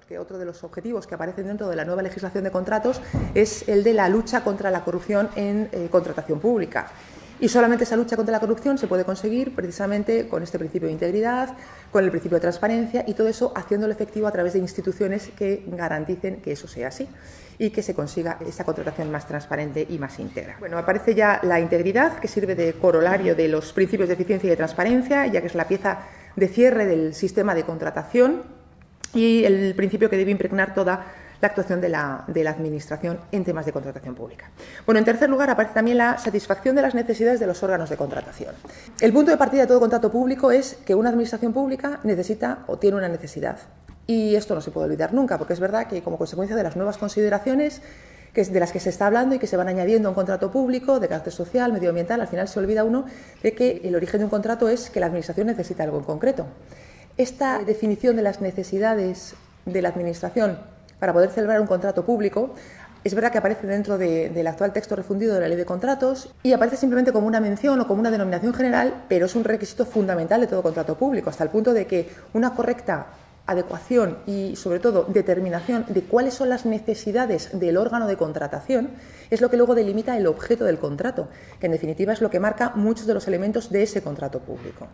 que otro de los objetivos que aparecen dentro de la nueva legislación de contratos es el de la lucha contra la corrupción en contratación pública. Y solamente esa lucha contra la corrupción se puede conseguir precisamente con este principio de integridad, con el principio de transparencia y todo eso haciéndolo efectivo a través de instituciones que garanticen que eso sea así y que se consiga esa contratación más transparente y más íntegra. Bueno, aparece ya la integridad, que sirve de corolario de los principios de eficiencia y de transparencia, ya que es la pieza de cierre del sistema de contratación y el principio que debe impregnar toda la actuación de la Administración en temas de contratación pública. Bueno, en tercer lugar aparece también la satisfacción de las necesidades de los órganos de contratación. El punto de partida de todo contrato público es que una Administración pública necesita o tiene una necesidad. Y esto no se puede olvidar nunca, porque es verdad que como consecuencia de las nuevas consideraciones de las que se está hablando y que se van añadiendo a un contrato público de carácter social, medioambiental, al final se olvida uno de que el origen de un contrato es que la Administración necesita algo en concreto. Esta definición de las necesidades de la Administración para poder celebrar un contrato público, es verdad que aparece dentro del actual texto refundido de la Ley de Contratos y aparece simplemente como una mención o como una denominación general, pero es un requisito fundamental de todo contrato público, hasta el punto de que una correcta adecuación y, sobre todo, determinación de cuáles son las necesidades del órgano de contratación es lo que luego delimita el objeto del contrato, que en definitiva es lo que marca muchos de los elementos de ese contrato público.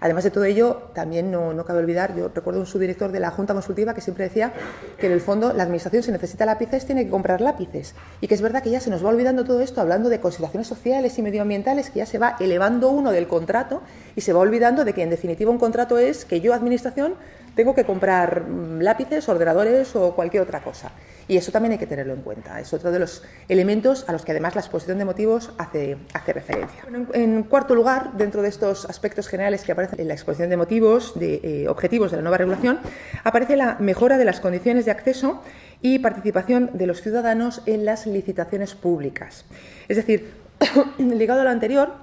Además de todo ello, también no cabe olvidar, yo recuerdo un subdirector de la Junta Consultiva que siempre decía que en el fondo la Administración, si necesita lápices, tiene que comprar lápices. Y que es verdad que ya se nos va olvidando todo esto, hablando de consideraciones sociales y medioambientales, que ya se va elevando uno del contrato y se va olvidando de que en definitiva un contrato es que yo, Administración, tengo que comprar lápices, ordenadores o cualquier otra cosa. Y eso también hay que tenerlo en cuenta. Es otro de los elementos a los que además la exposición de motivos hace referencia. Bueno, en cuarto lugar, dentro de estos aspectos generales que aparecen en la exposición de motivos, de objetivos de la nueva regulación, aparece la mejora de las condiciones de acceso y participación de los ciudadanos en las licitaciones públicas. Es decir, ligado a lo anterior,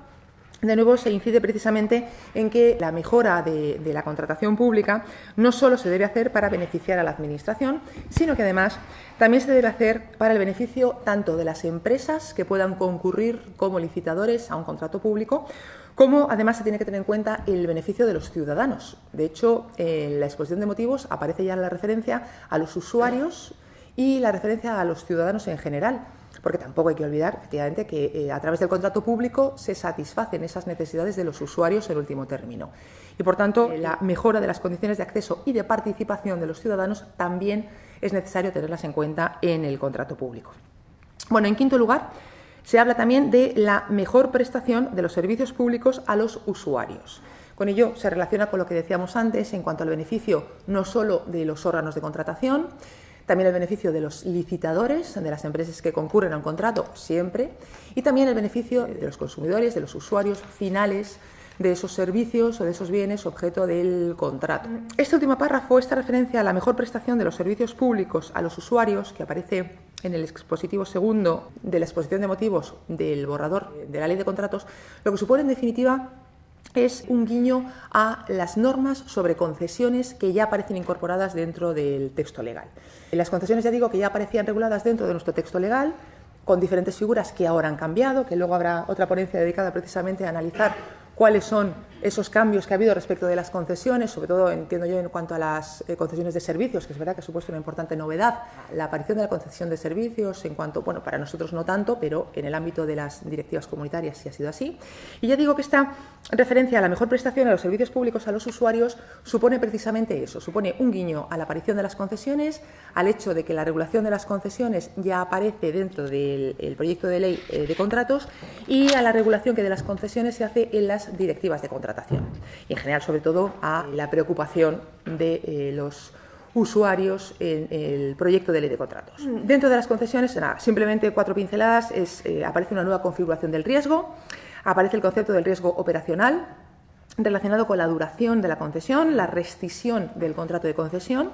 de nuevo se incide precisamente en que la mejora de la contratación pública no solo se debe hacer para beneficiar a la Administración, sino que además también se debe hacer para el beneficio tanto de las empresas que puedan concurrir como licitadores a un contrato público, como además se tiene que tener en cuenta el beneficio de los ciudadanos. De hecho, en la exposición de motivos aparece ya la referencia a los usuarios y la referencia a los ciudadanos en general, porque tampoco hay que olvidar, efectivamente, que a través del contrato público se satisfacen esas necesidades de los usuarios en último término. Y, por tanto, la mejora de las condiciones de acceso y de participación de los ciudadanos también es necesario tenerlas en cuenta en el contrato público. Bueno, en quinto lugar, se habla también de la mejor prestación de los servicios públicos a los usuarios. Con ello se relaciona con lo que decíamos antes en cuanto al beneficio no solo de los órganos de contratación, también el beneficio de los licitadores, de las empresas que concurren a un contrato siempre, y también el beneficio de los consumidores, de los usuarios finales de esos servicios o de esos bienes objeto del contrato. Este último párrafo, esta referencia a la mejor prestación de los servicios públicos a los usuarios, que aparece en el expositivo segundo de la exposición de motivos del borrador de la Ley de Contratos, lo que supone en definitiva es un guiño a las normas sobre concesiones que ya aparecen incorporadas dentro del texto legal. Las concesiones, ya digo, que ya aparecían reguladas dentro de nuestro texto legal, con diferentes figuras que ahora han cambiado, que luego habrá otra ponencia dedicada precisamente a analizar cuáles son esos cambios que ha habido respecto de las concesiones, sobre todo, entiendo yo, en cuanto a las concesiones de servicios, que es verdad que ha supuesto una importante novedad, la aparición de la concesión de servicios, en cuanto, bueno, para nosotros no tanto, pero en el ámbito de las directivas comunitarias sí ha sido así. Y ya digo que esta referencia a la mejor prestación a los servicios públicos a los usuarios supone precisamente eso, supone un guiño a la aparición de las concesiones, al hecho de que la regulación de las concesiones ya aparece dentro del proyecto de ley de contratos y a la regulación que de las concesiones se hace en las directivas de contratación. Y en general, sobre todo, a la preocupación de los usuarios en el proyecto de ley de contratos. Dentro de las concesiones, nada, simplemente 4 pinceladas, aparece una nueva configuración del riesgo, aparece el concepto del riesgo operacional relacionado con la duración de la concesión, la rescisión del contrato de concesión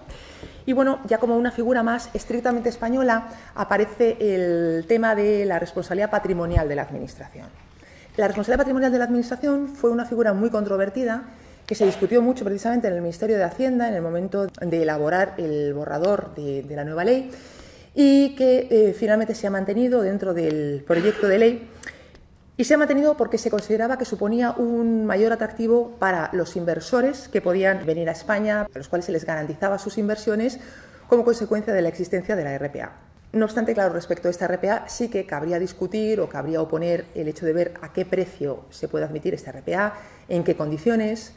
y, bueno, ya como una figura más estrictamente española aparece el tema de la responsabilidad patrimonial de la Administración. La responsabilidad patrimonial de la Administración fue una figura muy controvertida que se discutió mucho precisamente en el Ministerio de Hacienda en el momento de elaborar el borrador de la nueva ley y que finalmente se ha mantenido dentro del proyecto de ley y se ha mantenido porque se consideraba que suponía un mayor atractivo para los inversores que podían venir a España, a los cuales se les garantizaba sus inversiones, como consecuencia de la existencia de la RPA. No obstante, claro, respecto a esta RPA sí que cabría discutir o cabría oponer el hecho de ver a qué precio se puede admitir esta RPA, en qué condiciones,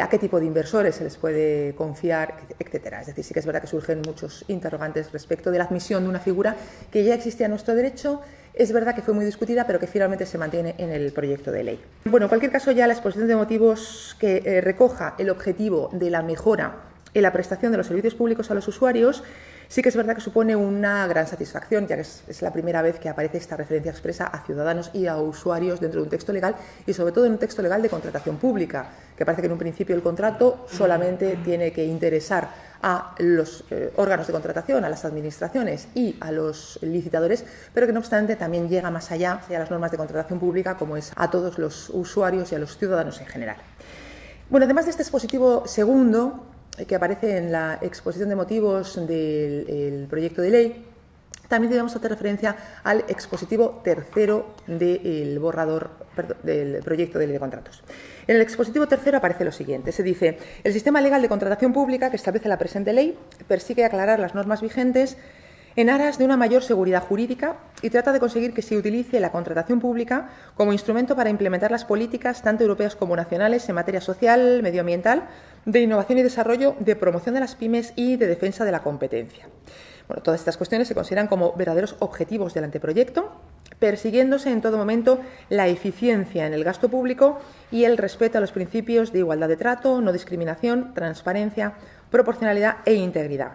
a qué tipo de inversores se les puede confiar, etcétera. Es decir, sí que es verdad que surgen muchos interrogantes respecto de la admisión de una figura que ya existía en nuestro derecho. Es verdad que fue muy discutida, pero que finalmente se mantiene en el proyecto de ley. Bueno, en cualquier caso, ya la exposición de motivos que recoja el objetivo de la mejora en la prestación de los servicios públicos a los usuarios, sí que es verdad que supone una gran satisfacción, ya que es la primera vez que aparece esta referencia expresa a ciudadanos y a usuarios dentro de un texto legal, y sobre todo en un texto legal de contratación pública, que parece que en un principio el contrato solamente tiene que interesar a los órganos de contratación, a las administraciones y a los licitadores, pero que no obstante también llega más allá a las normas de contratación pública, como es a todos los usuarios y a los ciudadanos en general. Bueno, además de este expositivo segundo, que aparece en la exposición de motivos del proyecto de ley, también debemos hacer referencia al expositivo tercero del del proyecto de ley de contratos. En el expositivo tercero aparece lo siguiente. Se dice: el sistema legal de contratación pública que establece la presente ley persigue aclarar las normas vigentes en aras de una mayor seguridad jurídica y trata de conseguir que se utilice la contratación pública como instrumento para implementar las políticas, tanto europeas como nacionales, en materia social, medioambiental, de innovación y desarrollo, de promoción de las pymes y de defensa de la competencia. Bueno, todas estas cuestiones se consideran como verdaderos objetivos del anteproyecto, persiguiéndose en todo momento la eficiencia en el gasto público y el respeto a los principios de igualdad de trato, no discriminación, transparencia, proporcionalidad e integridad.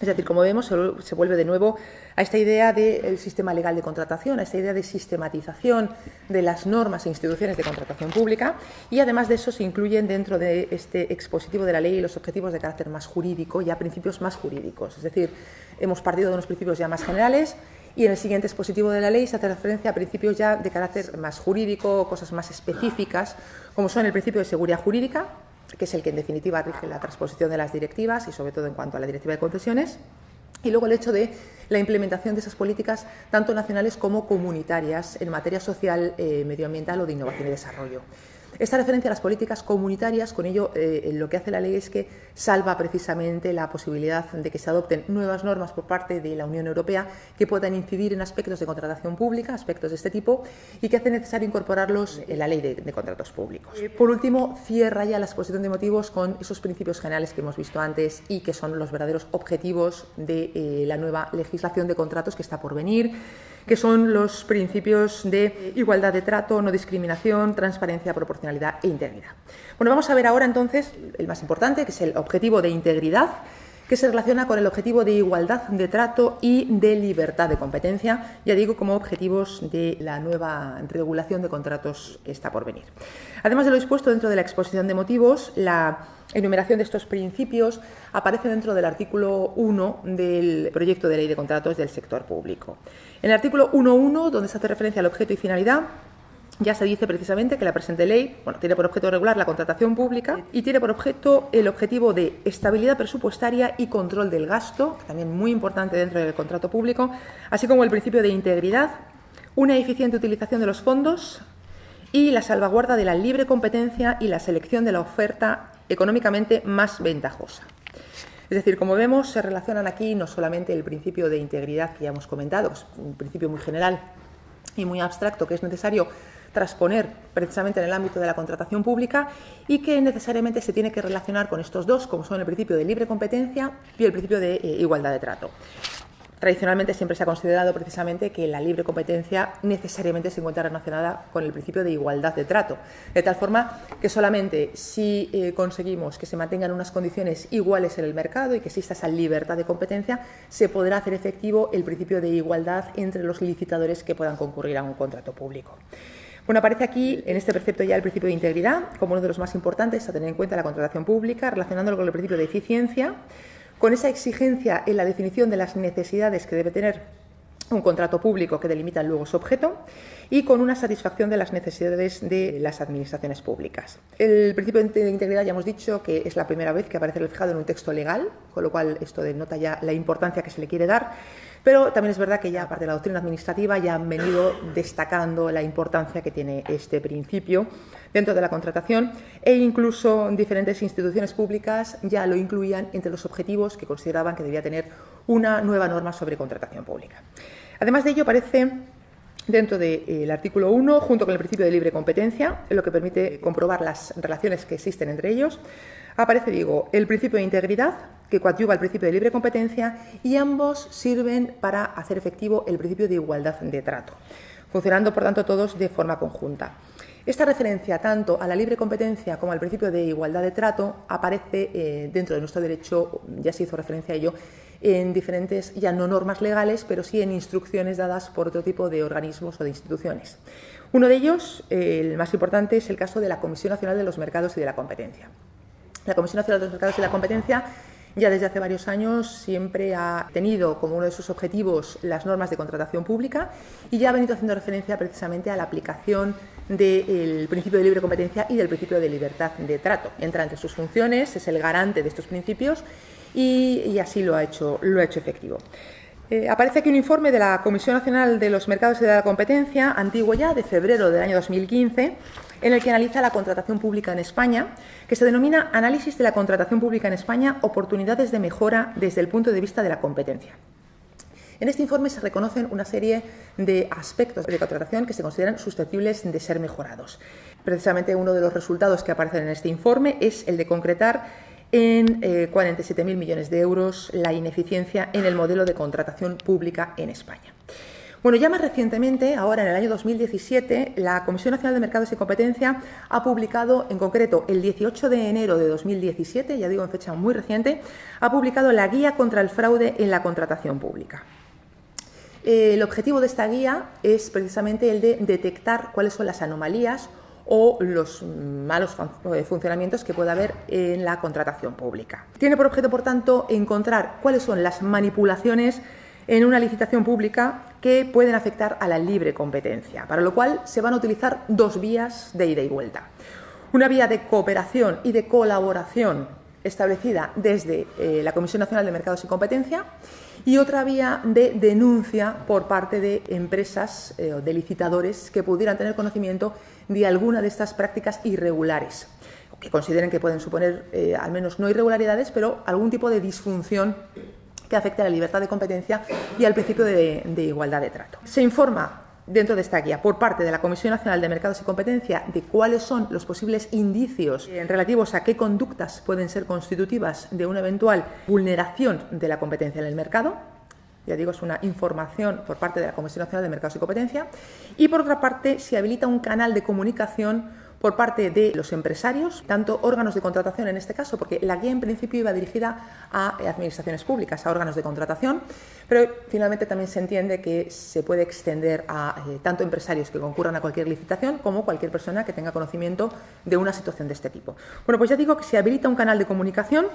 Es decir, como vemos, se vuelve de nuevo a esta idea del sistema legal de contratación, a esta idea de sistematización de las normas e instituciones de contratación pública, y además de eso se incluyen dentro de este expositivo de la ley los objetivos de carácter más jurídico, ya principios más jurídicos. Es decir, hemos partido de unos principios ya más generales y en el siguiente expositivo de la ley se hace referencia a principios ya de carácter más jurídico, cosas más específicas, como son el principio de seguridad jurídica, que es el que en definitiva rige la transposición de las directivas y sobre todo en cuanto a la directiva de concesiones, y luego el hecho de la implementación de esas políticas tanto nacionales como comunitarias en materia social, medioambiental o de innovación y desarrollo. Esta referencia a las políticas comunitarias, con ello lo que hace la ley es que salva precisamente la posibilidad de que se adopten nuevas normas por parte de la Unión Europea que puedan incidir en aspectos de contratación pública, aspectos de este tipo, y que hace necesario incorporarlos en la ley de contratos públicos. Por último, cierra ya la exposición de motivos con esos principios generales que hemos visto antes y que son los verdaderos objetivos de la nueva legislación de contratos que está por venir, que son los principios de igualdad de trato, no discriminación, transparencia, proporcionalidad e integridad. Bueno, vamos a ver ahora entonces el más importante, que es el objetivo de integridad, que se relaciona con el objetivo de igualdad de trato y de libertad de competencia, ya digo, como objetivos de la nueva regulación de contratos que está por venir. Además de lo dispuesto dentro de la exposición de motivos, la enumeración de estos principios aparece dentro del artículo 1 del proyecto de ley de contratos del sector público. En el artículo 1.1, donde se hace referencia al objeto y finalidad, ya se dice precisamente que la presente ley tiene por objeto regular la contratación pública y tiene por objeto el objetivo de estabilidad presupuestaria y control del gasto, también muy importante dentro del contrato público, así como el principio de integridad, una eficiente utilización de los fondos y la salvaguarda de la libre competencia y la selección de la oferta económicamente más ventajosa. Es decir, como vemos, se relacionan aquí no solamente el principio de integridad que ya hemos comentado, que es un principio muy general y muy abstracto que es necesario transponer precisamente en el ámbito de la contratación pública y que necesariamente se tiene que relacionar con estos dos, como son el principio de libre competencia y el principio de igualdad de trato. Tradicionalmente siempre se ha considerado precisamente que la libre competencia necesariamente se encuentra relacionada con el principio de igualdad de trato, de tal forma que solamente si conseguimos que se mantengan unas condiciones iguales en el mercado y que exista esa libertad de competencia, se podrá hacer efectivo el principio de igualdad entre los licitadores que puedan concurrir a un contrato público. Bueno, aparece aquí en este precepto ya el principio de integridad como uno de los más importantes a tener en cuenta en la contratación pública, relacionándolo con el principio de eficiencia, con esa exigencia en la definición de las necesidades que debe tener un contrato público que delimita luego su objeto y con una satisfacción de las necesidades de las administraciones públicas. El principio de integridad ya hemos dicho que es la primera vez que aparece reflejado en un texto legal, con lo cual esto denota ya la importancia que se le quiere dar. Pero también es verdad que ya, aparte de la doctrina administrativa, ya han venido destacando la importancia que tiene este principio dentro de la contratación, e incluso diferentes instituciones públicas ya lo incluían entre los objetivos que consideraban que debía tener una nueva norma sobre contratación pública. Además de ello, aparece dentro del artículo 1, junto con el principio de libre competencia, lo que permite comprobar las relaciones que existen entre ellos, aparece, el principio de integridad, que coadyuva al principio de libre competencia, y ambos sirven para hacer efectivo el principio de igualdad de trato, funcionando, por tanto, todos de forma conjunta. Esta referencia tanto a la libre competencia como al principio de igualdad de trato aparece dentro de nuestro derecho, ya se hizo referencia a ello, en diferentes, ya no normas legales, pero sí en instrucciones dadas por otro tipo de organismos o de instituciones. Uno de ellos, el más importante, es el caso de la Comisión Nacional de los Mercados y de la Competencia. La Comisión Nacional de los Mercados y la Competencia ya desde hace varios años siempre ha tenido como uno de sus objetivos las normas de contratación pública y ya ha venido haciendo referencia precisamente a la aplicación del principio de libre competencia y del principio de libertad de trato. Entra entre sus funciones, es el garante de estos principios y así lo ha hecho efectivo. Aparece aquí un informe de la Comisión Nacional de los Mercados y de la Competencia, antiguo ya, de febrero del año 2015, en el que analiza la contratación pública en España, que se denomina Análisis de la contratación pública en España, oportunidades de mejora desde el punto de vista de la competencia. En este informe se reconocen una serie de aspectos de contratación que se consideran susceptibles de ser mejorados. Precisamente uno de los resultados que aparecen en este informe es el de concretar en 47.000 millones de euros la ineficiencia en el modelo de contratación pública en España. Bueno, ya más recientemente, ahora en el año 2017, la Comisión Nacional de Mercados y Competencia ha publicado, en concreto el 18 de enero de 2017, ya digo en fecha muy reciente, ha publicado la Guía contra el Fraude en la Contratación Pública. El objetivo de esta guía es precisamente el de detectar cuáles son las anomalías o los malos funcionamientos que pueda haber en la contratación pública. Tiene por objeto, por tanto, encontrar cuáles son las manipulaciones en una licitación pública que pueden afectar a la libre competencia, para lo cual se van a utilizar dos vías de ida y vuelta. Una vía de cooperación y de colaboración establecida desde la Comisión Nacional de Mercados y Competencia y otra vía de denuncia por parte de empresas o de licitadores que pudieran tener conocimiento de alguna de estas prácticas irregulares, que consideren que pueden suponer al menos no irregularidades, pero algún tipo de disfunción que afecte a la libertad de competencia y al principio de igualdad de trato. Se informa dentro de esta guía por parte de la Comisión Nacional de Mercados y Competencia de cuáles son los posibles indicios relativos a qué conductas pueden ser constitutivas de una eventual vulneración de la competencia en el mercado. Ya digo, es una información por parte de la Comisión Nacional de Mercados y Competencia. Y por otra parte, se habilita un canal de comunicación por parte de los empresarios, tanto órganos de contratación en este caso, porque la guía en principio iba dirigida a administraciones públicas, a órganos de contratación, pero finalmente también se entiende que se puede extender a tanto empresarios que concurran a cualquier licitación como cualquier persona que tenga conocimiento de una situación de este tipo. Bueno, pues ya digo que se habilita un canal de comunicación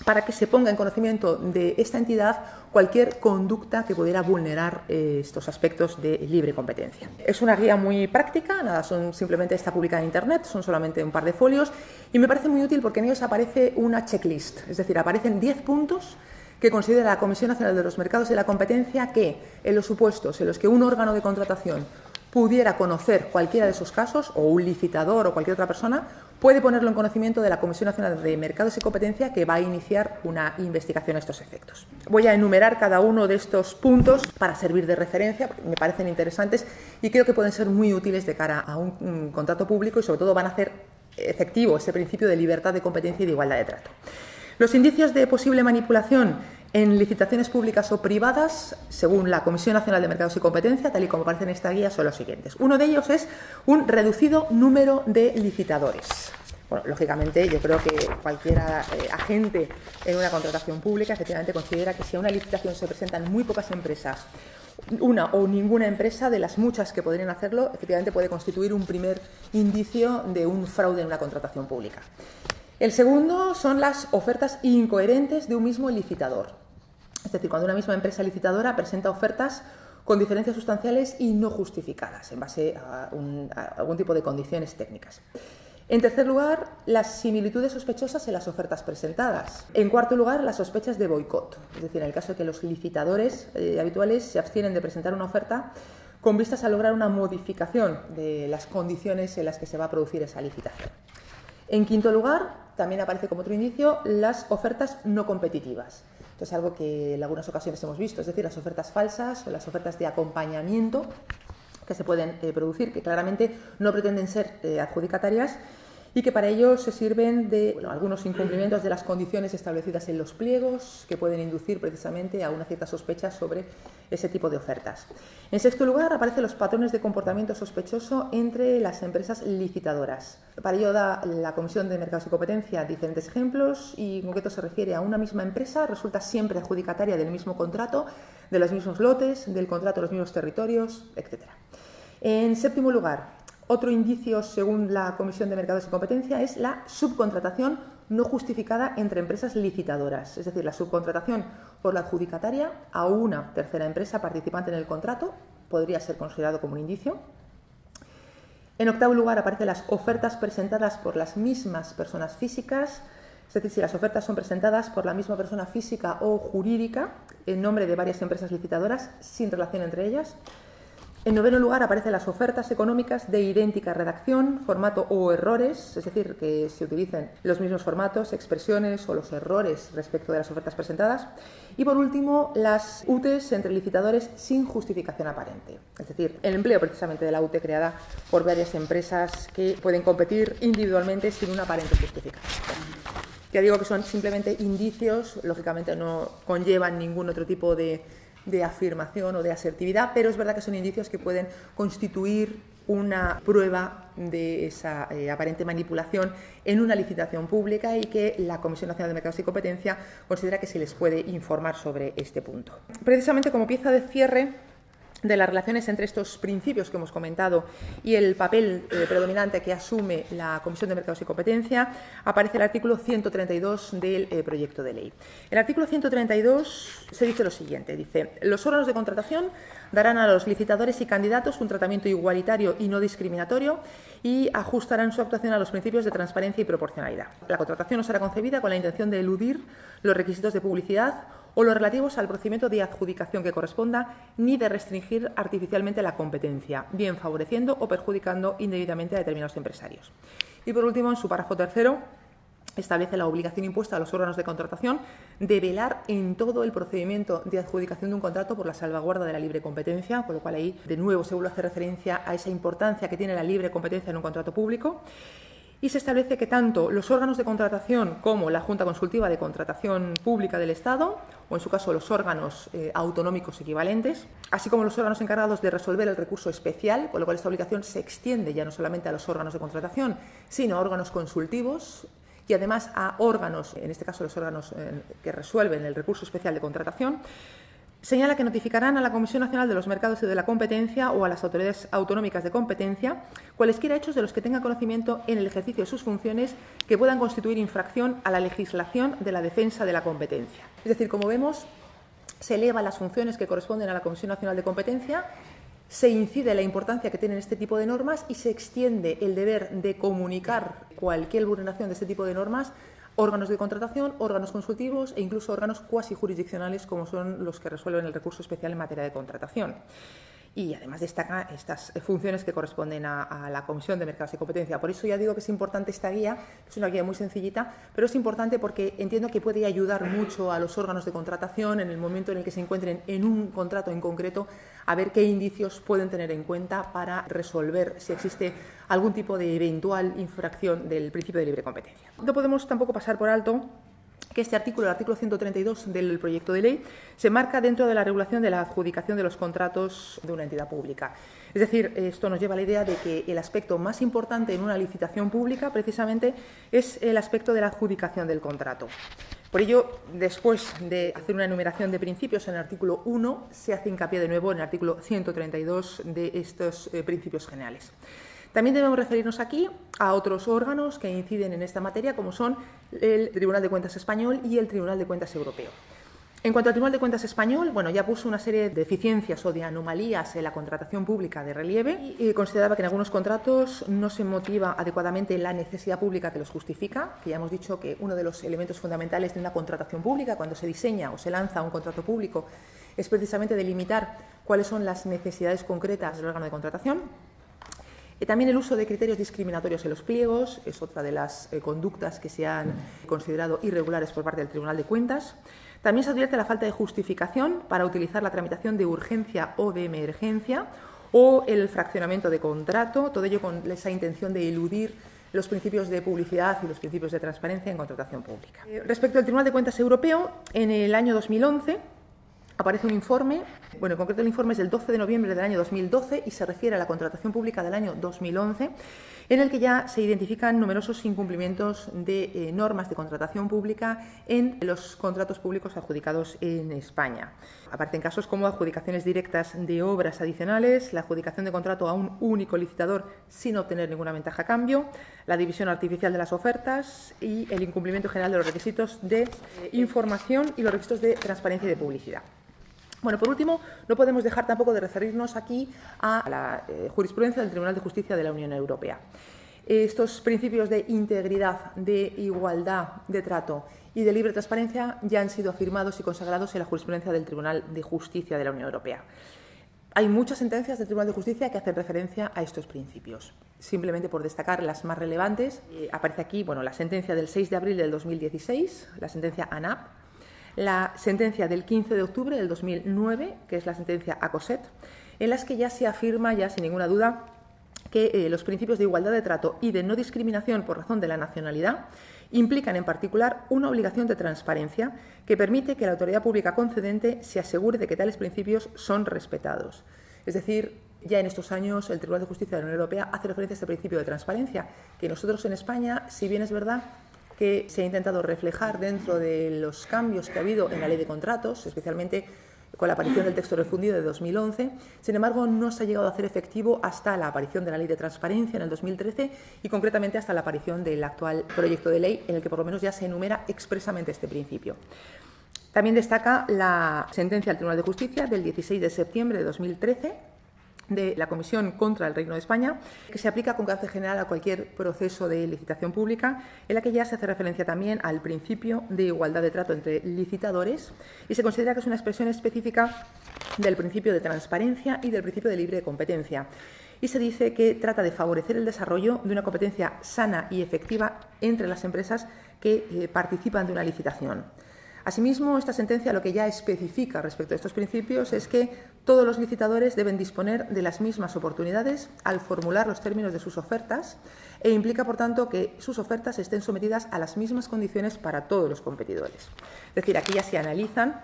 para que se ponga en conocimiento de esta entidad cualquier conducta que pudiera vulnerar estos aspectos de libre competencia. Es una guía muy práctica, nada, simplemente está publicada en Internet, son solamente un par de folios y me parece muy útil porque en ellos aparece una checklist, es decir, aparecen 10 puntos que considera la Comisión Nacional de los Mercados y la Competencia que, en los supuestos en los que un órgano de contratación pudiera conocer cualquiera de esos casos, o un licitador o cualquier otra persona, puede ponerlo en conocimiento de la Comisión Nacional de Mercados y Competencia, que va a iniciar una investigación a estos efectos. Voy a enumerar cada uno de estos puntos para servir de referencia, porque me parecen interesantes y creo que pueden ser muy útiles de cara a un contrato público y sobre todo van a hacer efectivo ese principio de libertad de competencia y de igualdad de trato. Los indicios de posible manipulación en licitaciones públicas o privadas, según la Comisión Nacional de Mercados y Competencia, tal y como aparece en esta guía, son los siguientes. Uno de ellos es un reducido número de licitadores. Bueno, lógicamente, yo creo que cualquier agente en una contratación pública efectivamente considera que si a una licitación se presentan muy pocas empresas, una o ninguna empresa de las muchas que podrían hacerlo, efectivamente puede constituir un primer indicio de un fraude en una contratación pública. El segundo son las ofertas incoherentes de un mismo licitador. Es decir, cuando una misma empresa licitadora presenta ofertas con diferencias sustanciales y no justificadas en base a algún tipo de condiciones técnicas. En tercer lugar, las similitudes sospechosas en las ofertas presentadas. En cuarto lugar, las sospechas de boicot, es decir, en el caso de que los licitadores habituales se abstienen de presentar una oferta con vistas a lograr una modificación de las condiciones en las que se va a producir esa licitación. En quinto lugar, también aparece como otro indicio las ofertas no competitivas. Esto es algo que en algunas ocasiones hemos visto, es decir, las ofertas falsas o las ofertas de acompañamiento que se pueden producir, que claramente no pretenden ser adjudicatarias y que para ello se sirven de algunos incumplimientos de las condiciones establecidas en los pliegos que pueden inducir precisamente a una cierta sospecha sobre ese tipo de ofertas. En sexto lugar, aparecen los patrones de comportamiento sospechoso entre las empresas licitadoras. Para ello da la Comisión de Mercados y Competencia diferentes ejemplos y en concreto se refiere a una misma empresa, resulta siempre adjudicataria del mismo contrato, de los mismos lotes, del contrato de los mismos territorios, etc. En séptimo lugar, otro indicio, según la Comisión de Mercados y Competencia, es la subcontratación no justificada entre empresas licitadoras, es decir, la subcontratación por la adjudicataria a una tercera empresa participante en el contrato podría ser considerado como un indicio. En octavo lugar, aparecen las ofertas presentadas por las mismas personas físicas, es decir, si las ofertas son presentadas por la misma persona física o jurídica en nombre de varias empresas licitadoras sin relación entre ellas. En noveno lugar aparecen las ofertas económicas de idéntica redacción, formato o errores, es decir, que se utilicen los mismos formatos, expresiones o los errores respecto de las ofertas presentadas. Y por último, las UTEs entre licitadores sin justificación aparente, es decir, el empleo precisamente de la UTE creada por varias empresas que pueden competir individualmente sin una aparente justificación. Ya digo que son simplemente indicios, lógicamente no conllevan ningún otro tipo de afirmación o de asertividad, pero es verdad que son indicios que pueden constituir una prueba de esa aparente manipulación en una licitación pública y que la Comisión Nacional de Mercados y Competencia considera que se les puede informar sobre este punto. Precisamente como pieza de cierre de las relaciones entre estos principios que hemos comentado y el papel predominante que asume la Comisión de Mercados y Competencia, aparece el artículo 132 del proyecto de ley. El artículo 132 se dice lo siguiente, dice: los órganos de contratación darán a los licitadores y candidatos un tratamiento igualitario y no discriminatorio y ajustarán su actuación a los principios de transparencia y proporcionalidad. La contratación no será concebida con la intención de eludir los requisitos de publicidad o los relativos al procedimiento de adjudicación que corresponda, ni de restringir artificialmente la competencia, bien favoreciendo o perjudicando indebidamente a determinados empresarios. Y por último, en su párrafo tercero, establece la obligación impuesta a los órganos de contratación de velar en todo el procedimiento de adjudicación de un contrato por la salvaguarda de la libre competencia, con lo cual ahí de nuevo se vuelve a hacer referencia a esa importancia que tiene la libre competencia en un contrato público. Y se establece que tanto los órganos de contratación como la Junta Consultiva de Contratación Pública del Estado, o en su caso los órganos autonómicos equivalentes, así como los órganos encargados de resolver el recurso especial, con lo cual esta obligación se extiende ya no solamente a los órganos de contratación, sino a órganos consultivos y además a órganos, en este caso los órganos que resuelven el recurso especial de contratación, señala que notificarán a la Comisión Nacional de los Mercados y de la Competencia o a las autoridades autonómicas de competencia cualesquiera hechos de los que tengan conocimiento en el ejercicio de sus funciones que puedan constituir infracción a la legislación de la defensa de la competencia. Es decir, como vemos, se elevan las funciones que corresponden a la Comisión Nacional de Competencia, se incide en la importancia que tienen este tipo de normas y se extiende el deber de comunicar cualquier vulneración de este tipo de normas órganos de contratación, órganos consultivos e incluso órganos cuasi jurisdiccionales como son los que resuelven el recurso especial en materia de contratación. Y además destaca estas funciones que corresponden a la Comisión de Mercados y Competencia. Por eso ya digo que es importante esta guía, es una guía muy sencillita, pero es importante porque entiendo que puede ayudar mucho a los órganos de contratación en el momento en el que se encuentren en un contrato en concreto a ver qué indicios pueden tener en cuenta para resolver si existe algún tipo de eventual infracción del principio de libre competencia. No podemos tampoco pasar por alto que este artículo, el artículo 132 del proyecto de ley, se marca dentro de la regulación de la adjudicación de los contratos de una entidad pública. Es decir, esto nos lleva a la idea de que el aspecto más importante en una licitación pública, precisamente, es el aspecto de la adjudicación del contrato. Por ello, después de hacer una enumeración de principios en el artículo 1, se hace hincapié de nuevo en el artículo 132 de estos principios generales. También debemos referirnos aquí a otros órganos que inciden en esta materia, como son el Tribunal de Cuentas Español y el Tribunal de Cuentas Europeo. En cuanto al Tribunal de Cuentas español, bueno, ya puso una serie de deficiencias o de anomalías en la contratación pública de relieve y consideraba que en algunos contratos no se motiva adecuadamente la necesidad pública que los justifica, que ya hemos dicho que uno de los elementos fundamentales de una contratación pública, cuando se diseña o se lanza un contrato público, es precisamente delimitar cuáles son las necesidades concretas del órgano de contratación. También el uso de criterios discriminatorios en los pliegos es otra de las conductas que se han considerado irregulares por parte del Tribunal de Cuentas. También se advierte la falta de justificación para utilizar la tramitación de urgencia o de emergencia o el fraccionamiento de contrato, todo ello con esa intención de eludir los principios de publicidad y los principios de transparencia en contratación pública. Respecto al Tribunal de Cuentas Europeo, en el año 2011 aparece un informe, bueno, en concreto el informe es del 12 de noviembre del año 2012 y se refiere a la contratación pública del año 2011, en el que ya se identifican numerosos incumplimientos de normas de contratación pública en los contratos públicos adjudicados en España. Aparecen casos como adjudicaciones directas de obras adicionales, la adjudicación de contrato a un único licitador sin obtener ninguna ventaja a cambio, la división artificial de las ofertas y el incumplimiento general de los requisitos de información y los requisitos de transparencia y de publicidad. Bueno, por último, no podemos dejar tampoco de referirnos aquí a la jurisprudencia del Tribunal de Justicia de la Unión Europea. Estos principios de integridad, de igualdad de trato y de libre transparencia ya han sido afirmados y consagrados en la jurisprudencia del Tribunal de Justicia de la Unión Europea. Hay muchas sentencias del Tribunal de Justicia que hacen referencia a estos principios. Simplemente por destacar las más relevantes, aparece aquí la sentencia del 6 de abril del 2016, la sentencia ANAP, la sentencia del 15 de octubre del 2009, que es la sentencia ACOSET, en las que ya se afirma, ya sin ninguna duda, que los principios de igualdad de trato y de no discriminación por razón de la nacionalidad implican en particular una obligación de transparencia que permite que la autoridad pública concedente se asegure de que tales principios son respetados. Es decir, ya en estos años el Tribunal de Justicia de la Unión Europea hace referencia a este principio de transparencia, que nosotros en España, si bien es verdad que se ha intentado reflejar dentro de los cambios que ha habido en la Ley de Contratos, especialmente con la aparición del texto refundido de 2011. Sin embargo, no se ha llegado a hacer efectivo hasta la aparición de la Ley de Transparencia en el 2013 y concretamente hasta la aparición del actual proyecto de ley en el que por lo menos ya se enumera expresamente este principio. También destaca la sentencia del Tribunal de Justicia del 16 de septiembre de 2013 de la Comisión contra el Reino de España, que se aplica con carácter general a cualquier proceso de licitación pública, en la que ya se hace referencia también al principio de igualdad de trato entre licitadores y se considera que es una expresión específica del principio de transparencia y del principio de libre competencia. Y se dice que trata de favorecer el desarrollo de una competencia sana y efectiva entre las empresas que participan de una licitación. Asimismo, esta sentencia lo que ya especifica respecto a estos principios es que todos los licitadores deben disponer de las mismas oportunidades al formular los términos de sus ofertas e implica, por tanto, que sus ofertas estén sometidas a las mismas condiciones para todos los competidores. Es decir, aquí ya se analizan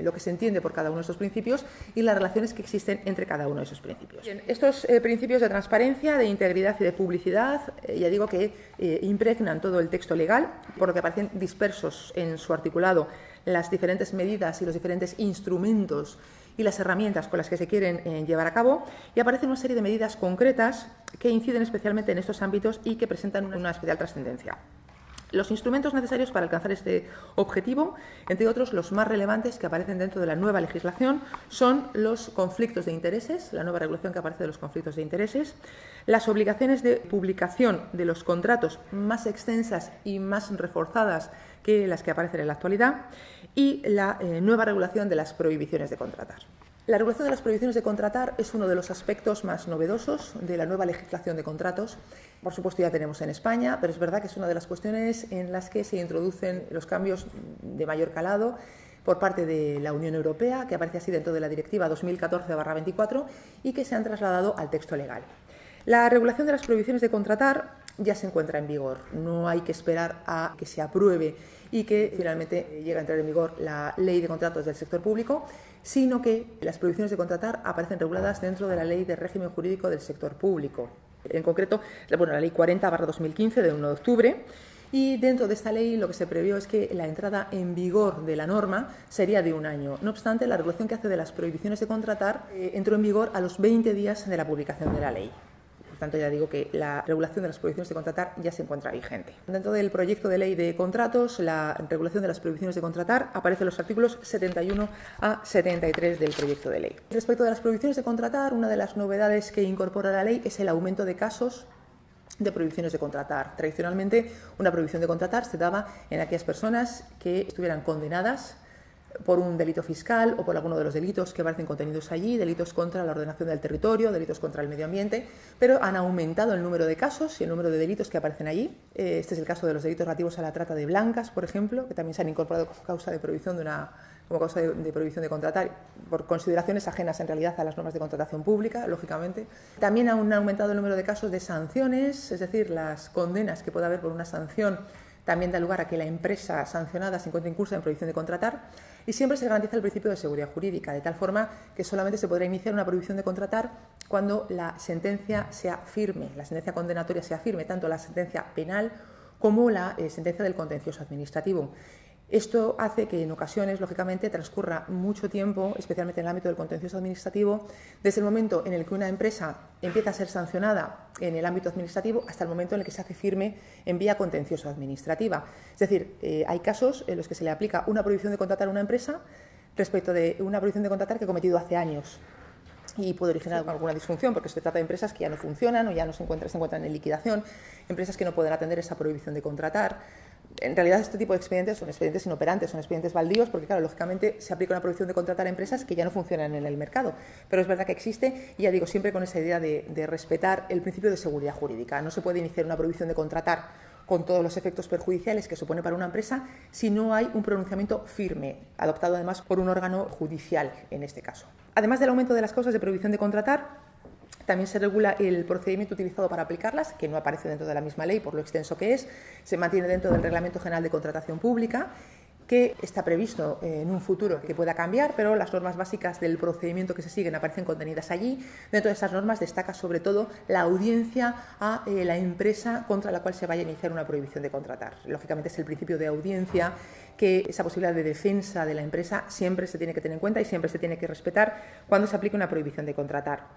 lo que se entiende por cada uno de estos principios y las relaciones que existen entre cada uno de esos principios. Bien, estos principios de transparencia, de integridad y de publicidad, ya digo que impregnan todo el texto legal, por lo que aparecen dispersos en su articulado las diferentes medidas y los diferentes instrumentos y las herramientas con las que se quieren llevar a cabo, y aparecen una serie de medidas concretas que inciden especialmente en estos ámbitos y que presentan una especial trascendencia. Los instrumentos necesarios para alcanzar este objetivo, entre otros los más relevantes que aparecen dentro de la nueva legislación, son los conflictos de intereses, la nueva regulación que aparece de los conflictos de intereses, las obligaciones de publicación de los contratos más extensas y más reforzadas que las que aparecen en la actualidad y la nueva regulación de las prohibiciones de contratar. La regulación de las prohibiciones de contratar es uno de los aspectos más novedosos de la nueva legislación de contratos. Por supuesto, ya tenemos en España, pero es verdad que es una de las cuestiones en las que se introducen los cambios de mayor calado por parte de la Unión Europea, que aparece así dentro de la Directiva 2014/24 y que se han trasladado al texto legal. La regulación de las prohibiciones de contratar ya se encuentra en vigor. No hay que esperar a que se apruebe y que finalmente llegue a entrar en vigor la Ley de Contratos del sector público, sino que las prohibiciones de contratar aparecen reguladas dentro de la Ley de Régimen Jurídico del Sector Público. En concreto, la Ley 40/2015 de 1 de octubre. Y dentro de esta ley lo que se previó es que la entrada en vigor de la norma sería de 1 año. No obstante, la regulación que hace de las prohibiciones de contratar entró en vigor a los 20 días de la publicación de la ley. Por tanto, ya digo que la regulación de las prohibiciones de contratar ya se encuentra vigente. Dentro del proyecto de ley de contratos, la regulación de las prohibiciones de contratar aparece en los artículos 71 a 73 del proyecto de ley. Respecto de las prohibiciones de contratar, una de las novedades que incorpora la ley es el aumento de casos de prohibiciones de contratar. Tradicionalmente, una prohibición de contratar se daba en aquellas personas que estuvieran condenadas por un delito fiscal o por alguno de los delitos que aparecen contenidos allí, delitos contra la ordenación del territorio, delitos contra el medio ambiente, pero han aumentado el número de casos y el número de delitos que aparecen allí. Este es el caso de los delitos relativos a la trata de blancas, por ejemplo, que también se han incorporado como causa de prohibición de prohibición de contratar por consideraciones ajenas en realidad a las normas de contratación pública, lógicamente. También han aumentado el número de casos de sanciones, es decir, las condenas que puede haber por una sanción también da lugar a que la empresa sancionada se encuentre incursa en prohibición de contratar, y siempre se garantiza el principio de seguridad jurídica, de tal forma que solamente se podrá iniciar una prohibición de contratar cuando la sentencia sea firme, la sentencia condenatoria sea firme, tanto la sentencia penal como la sentencia del contencioso administrativo. Esto hace que en ocasiones, lógicamente, transcurra mucho tiempo, especialmente en el ámbito del contencioso administrativo, desde el momento en el que una empresa empieza a ser sancionada en el ámbito administrativo hasta el momento en el que se hace firme en vía contencioso administrativa. Es decir, hay casos en los que se le aplica una prohibición de contratar a una empresa respecto de una prohibición de contratar que ha cometido hace años, y puede originar alguna disfunción porque se trata de empresas que ya no funcionan o ya no se encuentran en liquidación, empresas que no pueden atender esa prohibición de contratar. En realidad, este tipo de expedientes son expedientes inoperantes, son expedientes baldíos, porque, claro, lógicamente se aplica una prohibición de contratar a empresas que ya no funcionan en el mercado. Pero es verdad que existe, y ya digo, siempre con esa idea de respetar el principio de seguridad jurídica. No se puede iniciar una prohibición de contratar con todos los efectos perjudiciales que supone para una empresa si no hay un pronunciamiento firme, adoptado además por un órgano judicial en este caso. Además del aumento de las causas de prohibición de contratar, también se regula el procedimiento utilizado para aplicarlas, que no aparece dentro de la misma ley por lo extenso que es, se mantiene dentro del Reglamento General de Contratación Pública, que está previsto en un futuro que pueda cambiar, pero las normas básicas del procedimiento que se siguen aparecen contenidas allí. Dentro de esas normas destaca sobre todo la audiencia a la empresa contra la cual se vaya a iniciar una prohibición de contratar. Lógicamente es el principio de audiencia, que esa posibilidad de defensa de la empresa siempre se tiene que tener en cuenta y siempre se tiene que respetar cuando se aplique una prohibición de contratar.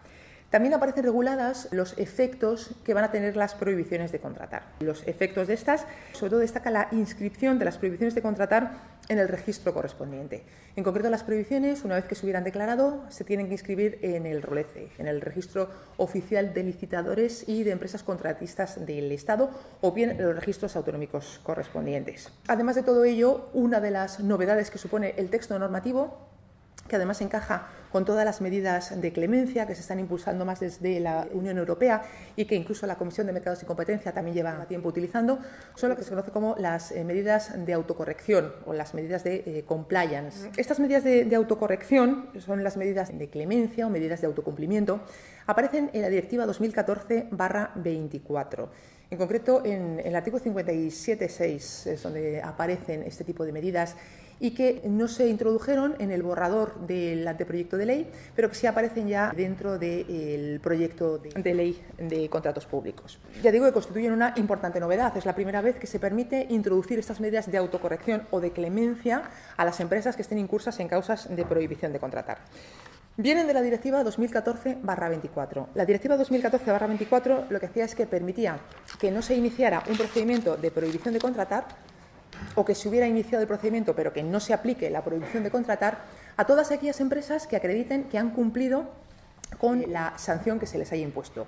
También aparecen reguladas los efectos que van a tener las prohibiciones de contratar. Los efectos de estas, sobre todo destaca la inscripción de las prohibiciones de contratar en el registro correspondiente. En concreto, las prohibiciones, una vez que se hubieran declarado, se tienen que inscribir en el ROLECE, en el Registro Oficial de Licitadores y de Empresas Contratistas del Estado, o bien en los registros autonómicos correspondientes. Además de todo ello, una de las novedades que supone el texto normativo, que además encaja con todas las medidas de clemencia que se están impulsando más desde la Unión Europea y que incluso la Comisión de Mercados y Competencia también lleva tiempo utilizando, son lo que se conoce como las medidas de autocorrección o las medidas de compliance. Estas medidas de autocorrección son las medidas de clemencia o medidas de autocumplimiento. Aparecen en la Directiva 2014/24. En concreto, en el artículo 57.6 es donde aparecen este tipo de medidas y que no se introdujeron en el borrador del anteproyecto de ley, pero que sí aparecen ya dentro del proyecto de ley de contratos públicos. Ya digo que constituyen una importante novedad. Es la primera vez que se permite introducir estas medidas de autocorrección o de clemencia a las empresas que estén incursas en causas de prohibición de contratar. Vienen de la Directiva 2014/24. La Directiva 2014/24 lo que hacía es que permitía que no se iniciara un procedimiento de prohibición de contratar, o que se hubiera iniciado el procedimiento pero que no se aplique la prohibición de contratar a todas aquellas empresas que acrediten que han cumplido con la sanción que se les haya impuesto.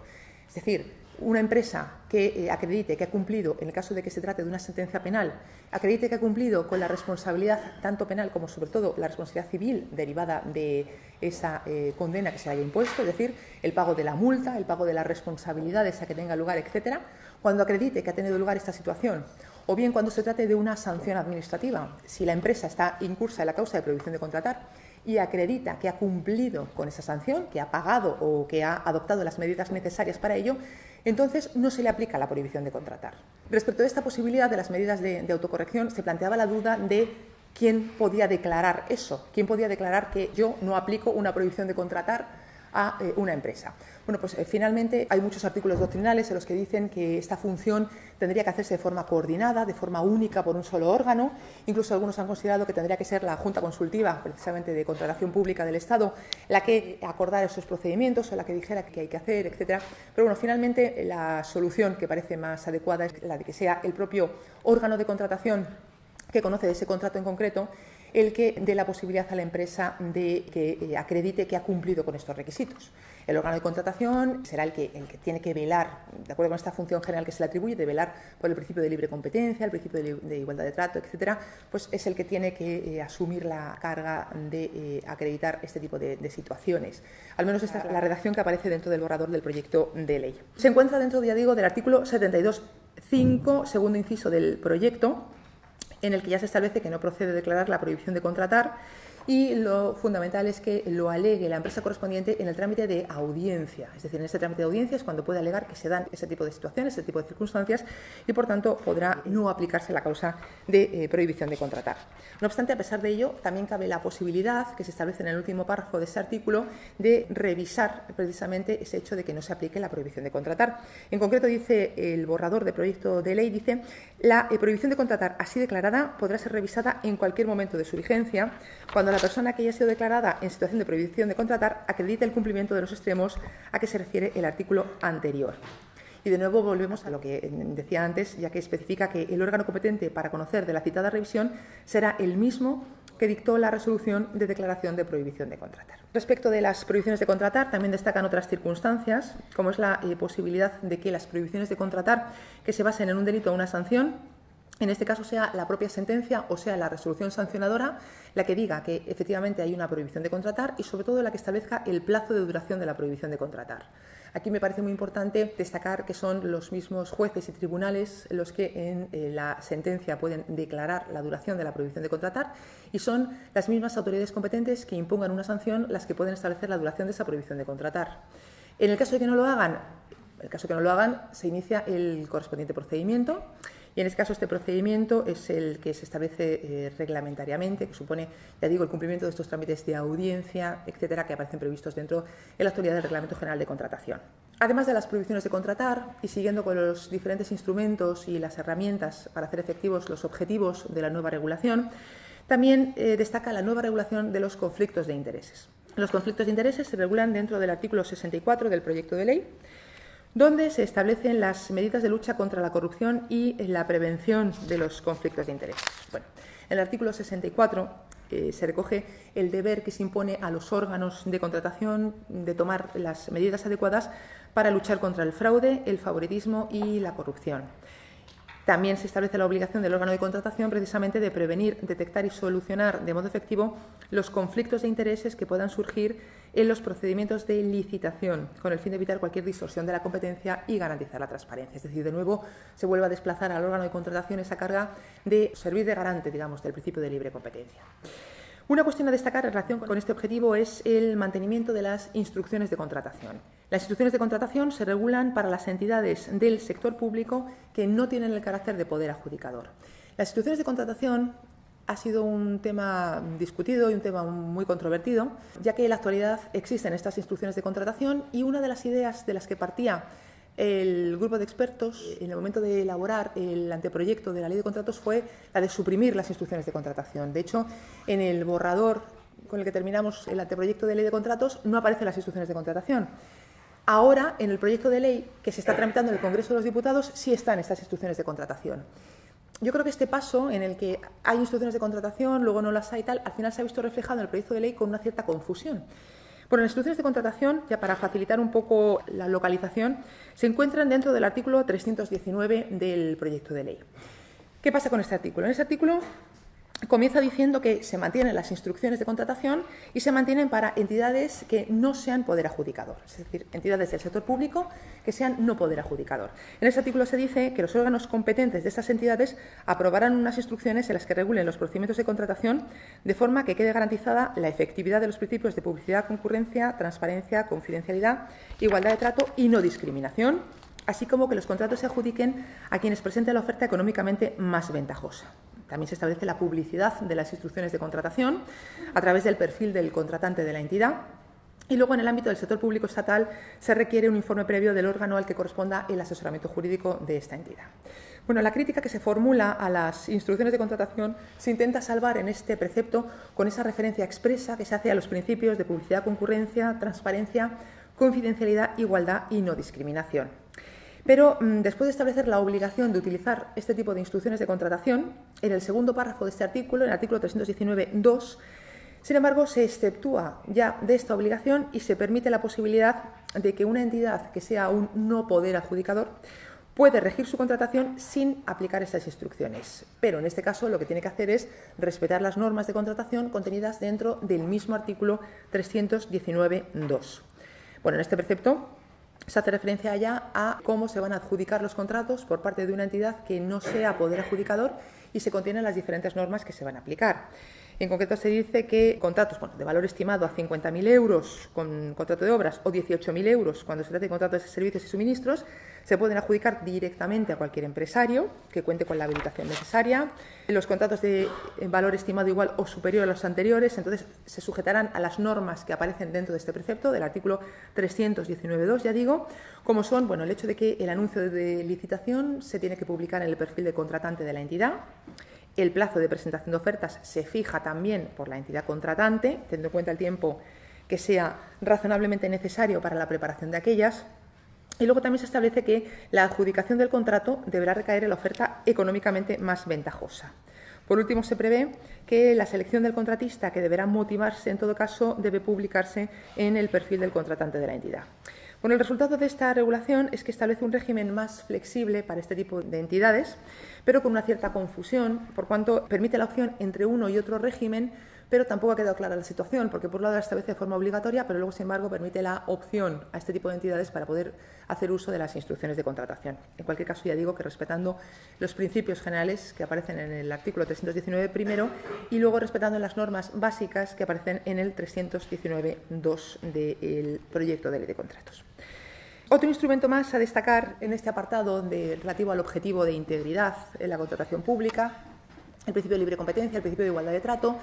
Es decir, una empresa que acredite que ha cumplido, en el caso de que se trate de una sentencia penal, acredite que ha cumplido con la responsabilidad tanto penal como sobre todo la responsabilidad civil derivada de esa condena que se haya impuesto, es decir, el pago de la multa, el pago de las responsabilidades a que tenga lugar, etcétera, cuando acredite que ha tenido lugar esta situación, o bien cuando se trate de una sanción administrativa, si la empresa está incursa en la causa de prohibición de contratar y acredita que ha cumplido con esa sanción, que ha pagado o que ha adoptado las medidas necesarias para ello, entonces no se le aplica la prohibición de contratar. Respecto a esta posibilidad de las medidas de autocorrección, se planteaba la duda de quién podía declarar eso, quién podía declarar que yo no aplico una prohibición de contratar a una empresa. Bueno, pues finalmente hay muchos artículos doctrinales en los que dicen que esta función tendría que hacerse de forma coordinada, de forma única por un solo órgano. Incluso algunos han considerado que tendría que ser la Junta Consultiva, precisamente de Contratación Pública del Estado, la que acordara esos procedimientos o la que dijera qué hay que hacer, etcétera. Pero bueno, finalmente la solución que parece más adecuada es la de que sea el propio órgano de contratación que conoce de ese contrato en concreto el que dé la posibilidad a la empresa de que acredite que ha cumplido con estos requisitos. El órgano de contratación será el que tiene que velar, de acuerdo con esta función general que se le atribuye, de velar por el principio de libre competencia, el principio de igualdad de trato, etcétera, pues es el que tiene que asumir la carga de acreditar este tipo de situaciones. Al menos esta es la redacción que aparece dentro del borrador del proyecto de ley. Se encuentra dentro, ya digo, del artículo 72.5, segundo inciso del proyecto, en el que ya se establece que no procede declarar la prohibición de contratar y lo fundamental es que lo alegue la empresa correspondiente en el trámite de audiencia. Es decir, en este trámite de audiencia es cuando puede alegar que se dan ese tipo de situaciones, ese tipo de circunstancias y, por tanto, podrá no aplicarse la causa de prohibición de contratar. No obstante, a pesar de ello, también cabe la posibilidad, que se establece en el último párrafo de ese artículo, de revisar precisamente ese hecho de que no se aplique la prohibición de contratar. En concreto, dice el borrador de proyecto de ley, dice: la prohibición de contratar así declarada podrá ser revisada en cualquier momento de su vigencia cuando la persona que haya sido declarada en situación de prohibición de contratar acredite el cumplimiento de los extremos a que se refiere el artículo anterior. Y de nuevo volvemos a lo que decía antes, ya que especifica que el órgano competente para conocer de la citada revisión será el mismo que dictó la resolución de declaración de prohibición de contratar. Respecto de las prohibiciones de contratar, también destacan otras circunstancias, como es la posibilidad de que las prohibiciones de contratar que se basen en un delito o una sanción, en este caso sea la propia sentencia o sea la resolución sancionadora la que diga que efectivamente hay una prohibición de contratar y sobre todo la que establezca el plazo de duración de la prohibición de contratar. Aquí me parece muy importante destacar que son los mismos jueces y tribunales los que en la sentencia pueden declarar la duración de la prohibición de contratar y son las mismas autoridades competentes que impongan una sanción las que pueden establecer la duración de esa prohibición de contratar. En el caso de que no lo hagan, se inicia el correspondiente procedimiento. Y en este caso este procedimiento es el que se establece reglamentariamente, que supone, ya digo, el cumplimiento de estos trámites de audiencia, etcétera, que aparecen previstos dentro de la actualidad del Reglamento General de Contratación. Además de las prohibiciones de contratar y siguiendo con los diferentes instrumentos y las herramientas para hacer efectivos los objetivos de la nueva regulación, también destaca la nueva regulación de los conflictos de intereses. Los conflictos de intereses se regulan dentro del artículo 64 del proyecto de ley, donde se establecen las medidas de lucha contra la corrupción y la prevención de los conflictos de interés. Bueno, en el artículo 64 se recoge el deber que se impone a los órganos de contratación de tomar las medidas adecuadas para luchar contra el fraude, el favoritismo y la corrupción. También se establece la obligación del órgano de contratación precisamente de prevenir, detectar y solucionar de modo efectivo los conflictos de intereses que puedan surgir en los procedimientos de licitación, con el fin de evitar cualquier distorsión de la competencia y garantizar la transparencia. Es decir, de nuevo se vuelve a desplazar al órgano de contratación esa carga de servir de garante, digamos, del principio de libre competencia. Una cuestión a destacar en relación con este objetivo es el mantenimiento de las instrucciones de contratación. Las instrucciones de contratación se regulan para las entidades del sector público que no tienen el carácter de poder adjudicador. Las instrucciones de contratación ha sido un tema discutido y un tema muy controvertido, ya que en la actualidad existen estas instrucciones de contratación y una de las ideas de las que partía el grupo de expertos en el momento de elaborar el anteproyecto de la ley de contratos fue la de suprimir las instrucciones de contratación. De hecho, en el borrador con el que terminamos el anteproyecto de ley de contratos no aparecen las instrucciones de contratación. Ahora, en el proyecto de ley que se está tramitando en el Congreso de los Diputados, sí están estas instrucciones de contratación. Yo creo que este paso en el que hay instrucciones de contratación, luego no las hay y tal, al final se ha visto reflejado en el proyecto de ley con una cierta confusión. Bueno, las instrucciones de contratación, ya para facilitar un poco la localización, se encuentran dentro del artículo 319 del proyecto de ley. ¿Qué pasa con este artículo? En este artículo comienza diciendo que se mantienen las instrucciones de contratación y se mantienen para entidades que no sean poder adjudicador, es decir, entidades del sector público que sean no poder adjudicador. En este artículo se dice que los órganos competentes de estas entidades aprobarán unas instrucciones en las que regulen los procedimientos de contratación de forma que quede garantizada la efectividad de los principios de publicidad, concurrencia, transparencia, confidencialidad, igualdad de trato y no discriminación, así como que los contratos se adjudiquen a quienes presenten la oferta económicamente más ventajosa. También se establece la publicidad de las instrucciones de contratación a través del perfil del contratante de la entidad Y luego, en el ámbito del sector público estatal, se requiere un informe previo del órgano al que corresponda el asesoramiento jurídico de esta entidad. Bueno, la crítica que se formula a las instrucciones de contratación se intenta salvar en este precepto con esa referencia expresa que se hace a los principios de publicidad, concurrencia, transparencia, confidencialidad, igualdad y no discriminación. Pero después de establecer la obligación de utilizar este tipo de instrucciones de contratación, en el segundo párrafo de este artículo, en el artículo 319.2, sin embargo, se exceptúa ya de esta obligación y se permite la posibilidad de que una entidad que sea un no poder adjudicador puede regir su contratación sin aplicar estas instrucciones. Pero en este caso lo que tiene que hacer es respetar las normas de contratación contenidas dentro del mismo artículo 319.2. Bueno, en este precepto se hace referencia ya a cómo se van a adjudicar los contratos por parte de una entidad que no sea poder adjudicador y se contienen las diferentes normas que se van a aplicar. En concreto se dice que contratos de valor estimado a 50.000 euros con contrato de obras o 18.000 euros cuando se trata de contratos de servicios y suministros se pueden adjudicar directamente a cualquier empresario que cuente con la habilitación necesaria. Los contratos de valor estimado igual o superior a los anteriores, entonces se sujetarán a las normas que aparecen dentro de este precepto del artículo 319.2, ya digo, como son el hecho de que el anuncio de licitación se tiene que publicar en el perfil de contratante de la entidad. El plazo de presentación de ofertas se fija también por la entidad contratante, teniendo en cuenta el tiempo que sea razonablemente necesario para la preparación de aquellas. Y luego también se establece que la adjudicación del contrato deberá recaer en la oferta económicamente más ventajosa. Por último, se prevé que la selección del contratista, que deberá motivarse en todo caso, debe publicarse en el perfil del contratante de la entidad. Bueno, el resultado de esta regulación es que establece un régimen más flexible para este tipo de entidades, pero con una cierta confusión, por cuanto permite la opción entre uno y otro régimen, pero tampoco ha quedado clara la situación, porque por un lado la establece de forma obligatoria, pero luego, sin embargo, permite la opción a este tipo de entidades para poder hacer uso de las instrucciones de contratación. En cualquier caso, ya digo que respetando los principios generales que aparecen en el artículo 319 primero y luego respetando las normas básicas que aparecen en el 319.2 del proyecto de ley de contratos. Otro instrumento más a destacar en este apartado relativo al objetivo de integridad en la contratación pública, el principio de libre competencia, el principio de igualdad de trato,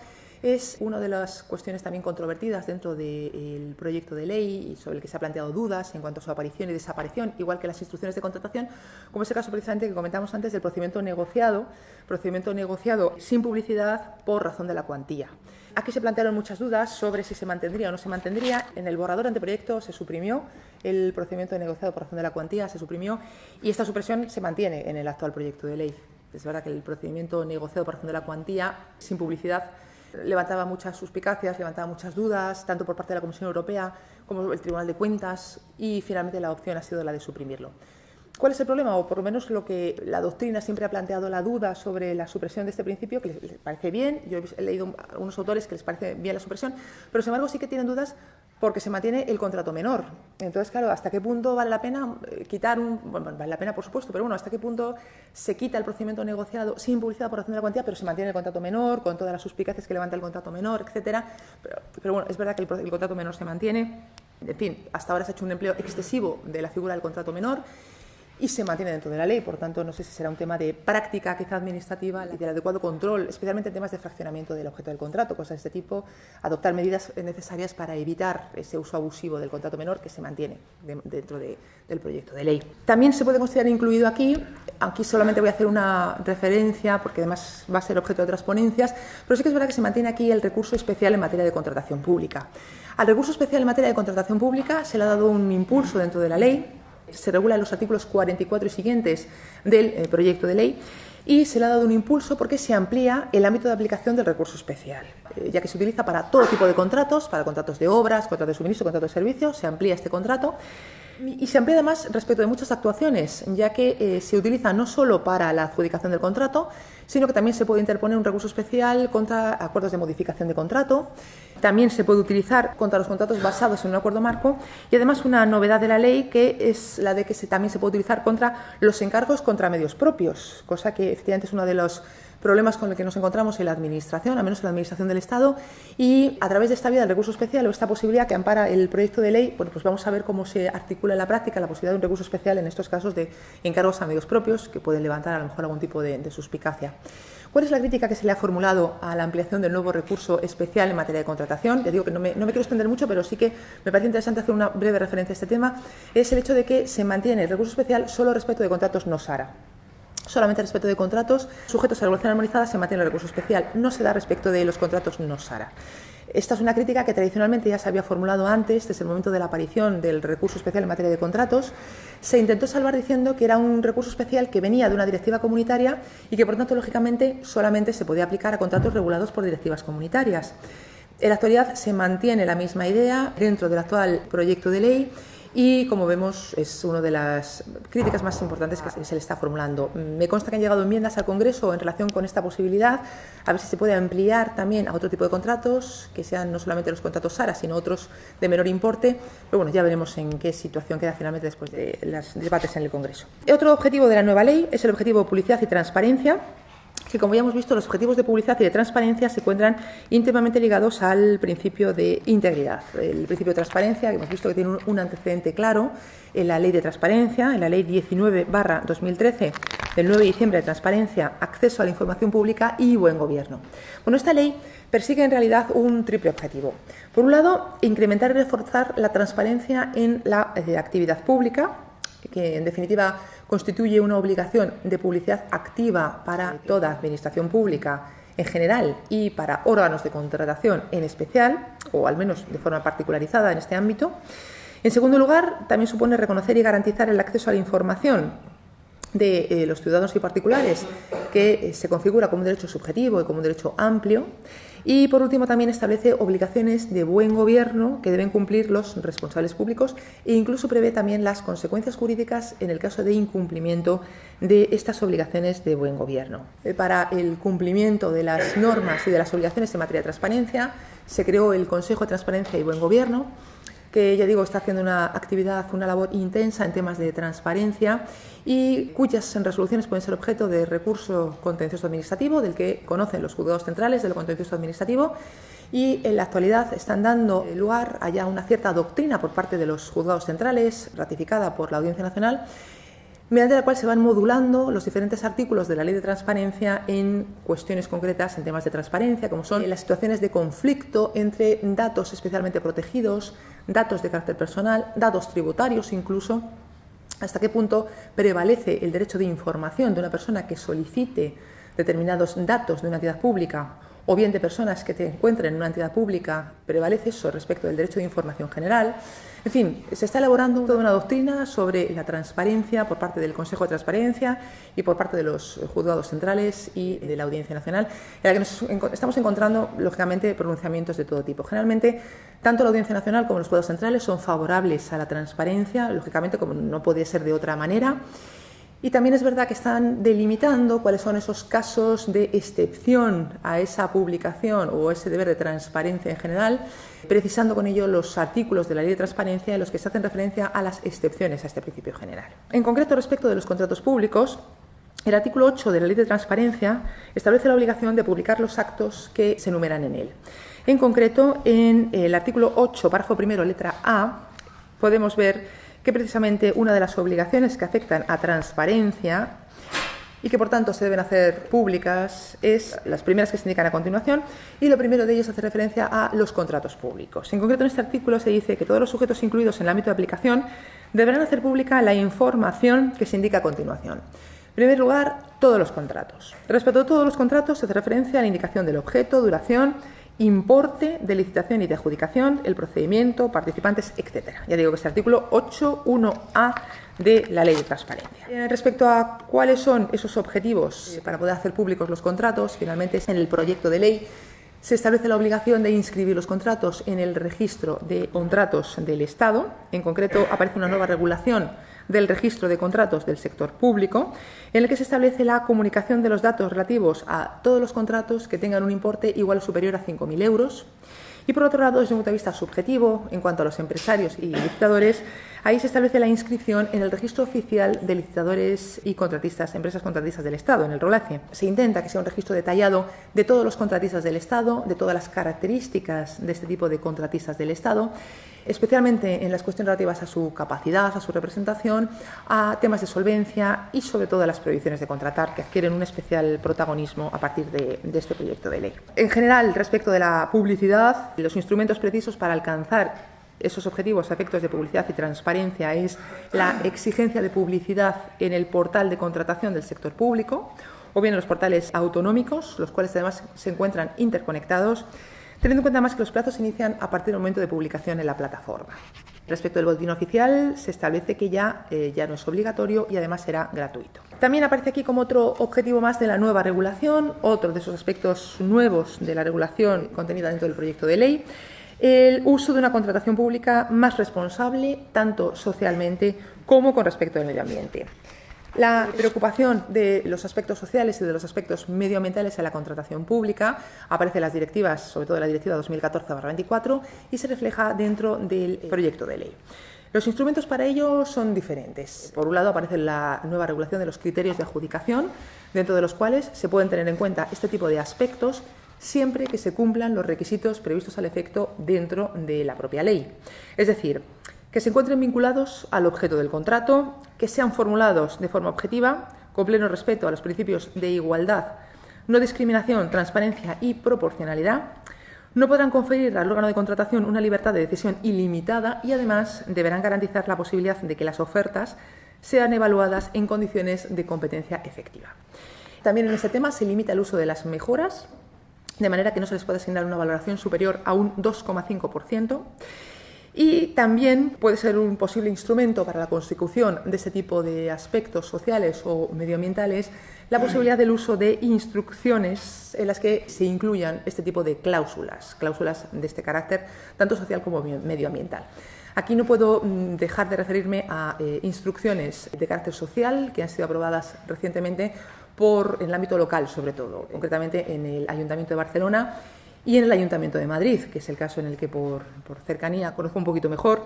es una de las cuestiones también controvertidas dentro del proyecto de ley y sobre el que se han planteado dudas en cuanto a su aparición y desaparición, igual que las instrucciones de contratación, como es el caso precisamente que comentamos antes del procedimiento negociado sin publicidad por razón de la cuantía. Aquí se plantearon muchas dudas sobre si se mantendría o no se mantendría. En el borrador anteproyecto se suprimió el procedimiento negociado por razón de la cuantía, se suprimió y esta supresión se mantiene en el actual proyecto de ley. Es verdad que el procedimiento negociado por razón de la cuantía sin publicidad levantaba muchas suspicacias, levantaba muchas dudas, tanto por parte de la Comisión Europea como el Tribunal de Cuentas, y finalmente la opción ha sido la de suprimirlo. ¿Cuál es el problema? O por lo menos lo que la doctrina siempre ha planteado la duda sobre la supresión de este principio, que les parece bien. Yo he leído a algunos autores que les parece bien la supresión, pero sin embargo sí que tienen dudas porque se mantiene el contrato menor. Entonces, claro, ¿hasta qué punto vale la pena quitar vale la pena, por supuesto, pero ¿hasta qué punto se quita el procedimiento negociado sin publicidad por razón de la cuantía, pero se mantiene el contrato menor, con todas las suspicacias que levanta el contrato menor, etcétera? Pero bueno, es verdad que el contrato menor se mantiene. En fin, hasta ahora se ha hecho un empleo excesivo de la figura del contrato menor y se mantiene dentro de la ley. Por tanto, no sé si será un tema de práctica, quizá administrativa, y del adecuado control, especialmente en temas de fraccionamiento del objeto del contrato, cosas de este tipo, adoptar medidas necesarias para evitar ese uso abusivo del contrato menor que se mantiene dentro del proyecto de ley. También se puede considerar incluido aquí solamente voy a hacer una referencia, porque además va a ser objeto de otras ponencias, pero sí que es verdad que se mantiene aquí el recurso especial en materia de contratación pública. Al recurso especial en materia de contratación pública se le ha dado un impulso dentro de la ley. Se regula en los artículos 44 y siguientes del proyecto de ley y se le ha dado un impulso porque se amplía el ámbito de aplicación del recurso especial, ya que se utiliza para todo tipo de contratos, para contratos de obras, contratos de suministro, contratos de servicios, se amplía este contrato y se amplía además respecto de muchas actuaciones, ya que se utiliza no solo para la adjudicación del contrato, sino que también se puede interponer un recurso especial contra acuerdos de modificación de contrato, también se puede utilizar contra los contratos basados en un acuerdo marco y además una novedad de la ley que es la de que también se puede utilizar contra los encargos contra medios propios, cosa que efectivamente es uno de los problemas con los que nos encontramos en la Administración, al menos en la Administración del Estado, y a través de esta vía del recurso especial o esta posibilidad que ampara el proyecto de ley, bueno, pues vamos a ver cómo se articula en la práctica la posibilidad de un recurso especial en estos casos de encargos a medios propios que pueden levantar a lo mejor algún tipo de suspicacia. ¿Cuál es la crítica que se le ha formulado a la ampliación del nuevo recurso especial en materia de contratación? Ya digo que no me quiero extender mucho, pero sí que me parece interesante hacer una breve referencia a este tema. Es el hecho de que se mantiene el recurso especial solo respecto de contratos no SARA. Solamente respecto de contratos sujetos a regulación armonizada se mantiene el recurso especial, no se da respecto de los contratos no SARA. Esta es una crítica que tradicionalmente ya se había formulado antes, desde el momento de la aparición del recurso especial en materia de contratos. Se intentó salvar diciendo que era un recurso especial que venía de una directiva comunitaria y que, por tanto, lógicamente, solamente se podía aplicar a contratos regulados por directivas comunitarias. En la actualidad se mantiene la misma idea dentro del actual proyecto de ley y, como vemos, es una de las críticas más importantes que se le está formulando. Me consta que han llegado enmiendas al Congreso en relación con esta posibilidad, a ver si se puede ampliar también a otro tipo de contratos, que sean no solamente los contratos SARA, sino otros de menor importe. Pero bueno, ya veremos en qué situación queda finalmente después de los debates en el Congreso. Otro objetivo de la nueva ley es el objetivo de publicidad y transparencia, que, como ya hemos visto, los objetivos de publicidad y de transparencia se encuentran íntimamente ligados al principio de integridad. El principio de transparencia, que hemos visto que tiene un antecedente claro en la Ley de Transparencia, en la Ley 19/2013, del 9 de diciembre de Transparencia, Acceso a la Información Pública y Buen Gobierno. Bueno, esta ley persigue en realidad un triple objetivo. Por un lado, incrementar y reforzar la transparencia en la actividad pública, que en definitiva constituye una obligación de publicidad activa para toda administración pública en general y para órganos de contratación en especial, o al menos de forma particularizada en este ámbito. En segundo lugar, también supone reconocer y garantizar el acceso a la información de los ciudadanos y particulares, que se configura como un derecho subjetivo y como un derecho amplio. Y, por último, también establece obligaciones de buen gobierno que deben cumplir los responsables públicos e incluso prevé también las consecuencias jurídicas en el caso de incumplimiento de estas obligaciones de buen gobierno. Para el cumplimiento de las normas y de las obligaciones en materia de transparencia se creó el Consejo de Transparencia y Buen Gobierno, que, ya digo, está haciendo una actividad, una labor intensa en temas de transparencia y cuyas resoluciones pueden ser objeto de recurso contencioso administrativo, del que conocen los juzgados centrales de lo contencioso administrativo, y en la actualidad están dando lugar a ya una cierta doctrina por parte de los juzgados centrales, ratificada por la Audiencia Nacional, mediante la cual se van modulando los diferentes artículos de la Ley de Transparencia en cuestiones concretas, en temas de transparencia, como son las situaciones de conflicto entre datos especialmente protegidos, datos de carácter personal, datos tributarios incluso, hasta qué punto prevalece el derecho de información de una persona que solicite determinados datos de una entidad pública o bien de personas que te encuentren en una entidad pública, prevalece eso respecto del derecho de información general. En fin, se está elaborando toda una doctrina sobre la transparencia por parte del Consejo de Transparencia y por parte de los juzgados centrales y de la Audiencia Nacional, en la que nos estamos encontrando, lógicamente, pronunciamientos de todo tipo. Generalmente, tanto la Audiencia Nacional como los juzgados centrales son favorables a la transparencia, lógicamente, como no puede ser de otra manera. Y también es verdad que están delimitando cuáles son esos casos de excepción a esa publicación o ese deber de transparencia en general, precisando con ello los artículos de la Ley de Transparencia en los que se hacen referencia a las excepciones a este principio general. En concreto, respecto de los contratos públicos, el artículo 8 de la Ley de Transparencia establece la obligación de publicar los actos que se enumeran en él. En concreto, en el artículo 8, párrafo primero, letra A, podemos ver que precisamente una de las obligaciones que afectan a transparencia y que por tanto se deben hacer públicas es las primeras que se indican a continuación, y lo primero de ellos hace referencia a los contratos públicos. En concreto, en este artículo se dice que todos los sujetos incluidos en el ámbito de aplicación deberán hacer pública la información que se indica a continuación. En primer lugar, todos los contratos. Respecto a todos los contratos se hace referencia a la indicación del objeto, duración, importe de licitación y de adjudicación, el procedimiento, participantes, etc. Ya digo que es el artículo 8.1a de la Ley de Transparencia. Respecto a cuáles son esos objetivos para poder hacer públicos los contratos, finalmente en el proyecto de ley se establece la obligación de inscribir los contratos en el registro de contratos del Estado. En concreto, aparece una nueva regulación del registro de contratos del sector público, en el que se establece la comunicación de los datos relativos a todos los contratos que tengan un importe igual o superior a 5.000 euros. Y por otro lado, desde un punto de vista subjetivo, en cuanto a los empresarios y licitadores, Ahí se establece la inscripción en el registro oficial de licitadores y contratistas, empresas contratistas del Estado, en el ROLACE. Se intenta que sea un registro detallado de todos los contratistas del Estado, de todas las características de este tipo de contratistas del Estado, especialmente en las cuestiones relativas a su capacidad, a su representación, a temas de solvencia y sobre todo a las prohibiciones de contratar, que adquieren un especial protagonismo a partir de este proyecto de ley. En general, respecto de la publicidad, los instrumentos precisos para alcanzar esos objetivos a efectos de publicidad y transparencia es la exigencia de publicidad en el portal de contratación del sector público o bien en los portales autonómicos, los cuales además se encuentran interconectados, teniendo en cuenta más que los plazos se inician a partir del momento de publicación en la plataforma. Respecto del boletín oficial, se establece que ya no es obligatorio y además será gratuito. También aparece aquí como otro objetivo más de la nueva regulación, otro de esos aspectos nuevos de la regulación contenida dentro del proyecto de ley, el uso de una contratación pública más responsable, tanto socialmente como con respecto al medio ambiente. La preocupación de los aspectos sociales y de los aspectos medioambientales en la contratación pública aparece en las directivas, sobre todo en la Directiva 2014/24, y se refleja dentro del proyecto de ley. Los instrumentos para ello son diferentes. Por un lado aparece la nueva regulación de los criterios de adjudicación, dentro de los cuales se pueden tener en cuenta este tipo de aspectos siempre que se cumplan los requisitos previstos al efecto dentro de la propia ley. Es decir, que se encuentren vinculados al objeto del contrato, que sean formulados de forma objetiva, con pleno respeto a los principios de igualdad, no discriminación, transparencia y proporcionalidad. No podrán conferir al órgano de contratación una libertad de decisión ilimitada y además deberán garantizar la posibilidad de que las ofertas sean evaluadas en condiciones de competencia efectiva. También en este tema se limita el uso de las mejoras, de manera que no se les puede asignar una valoración superior a un 2,5%. Y también puede ser un posible instrumento para la consecución de este tipo de aspectos sociales o medioambientales la posibilidad del uso de instrucciones en las que se incluyan este tipo de cláusulas de este carácter, tanto social como medioambiental. Aquí no puedo dejar de referirme a instrucciones de carácter social que han sido aprobadas recientemente en el ámbito local, sobre todo, concretamente en el Ayuntamiento de Barcelona y en el Ayuntamiento de Madrid, que es el caso en el que por cercanía conozco un poquito mejor,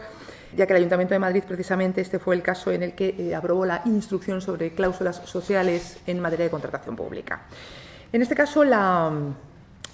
ya que el Ayuntamiento de Madrid precisamente este fue el caso en el que aprobó la instrucción sobre cláusulas sociales en materia de contratación pública. En este caso, la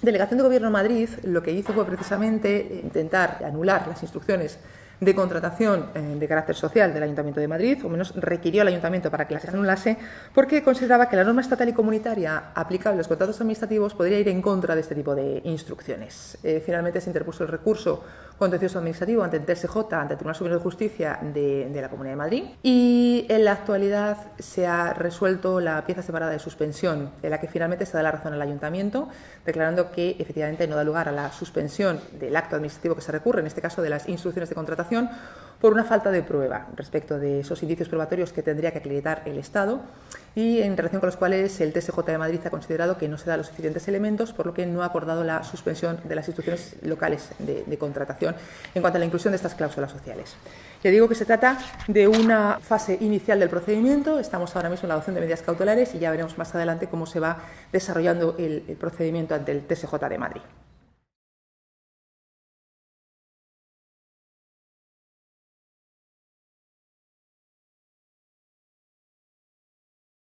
Delegación de Gobierno de Madrid lo que hizo fue precisamente intentar anular las instrucciones de contratación de carácter social del Ayuntamiento de Madrid, o menos requirió al Ayuntamiento para que las anulase, porque consideraba que la norma estatal y comunitaria aplicable a los contratos administrativos podría ir en contra de este tipo de instrucciones. Finalmente se interpuso el recurso contencioso administrativo ante el TSJ, ante el Tribunal Superior de Justicia de la Comunidad de Madrid, y en la actualidad se ha resuelto la pieza separada de suspensión, en la que finalmente se da la razón al Ayuntamiento, declarando que efectivamente no da lugar a la suspensión del acto administrativo que se recurre, en este caso de las instrucciones de contratación, por una falta de prueba respecto de esos indicios probatorios que tendría que acreditar el Estado y en relación con los cuales el TSJ de Madrid ha considerado que no se dan los suficientes elementos, por lo que no ha acordado la suspensión de las instrucciones locales de contratación en cuanto a la inclusión de estas cláusulas sociales. Ya digo que se trata de una fase inicial del procedimiento, estamos ahora mismo en la adopción de medidas cautelares y ya veremos más adelante cómo se va desarrollando el procedimiento ante el TSJ de Madrid.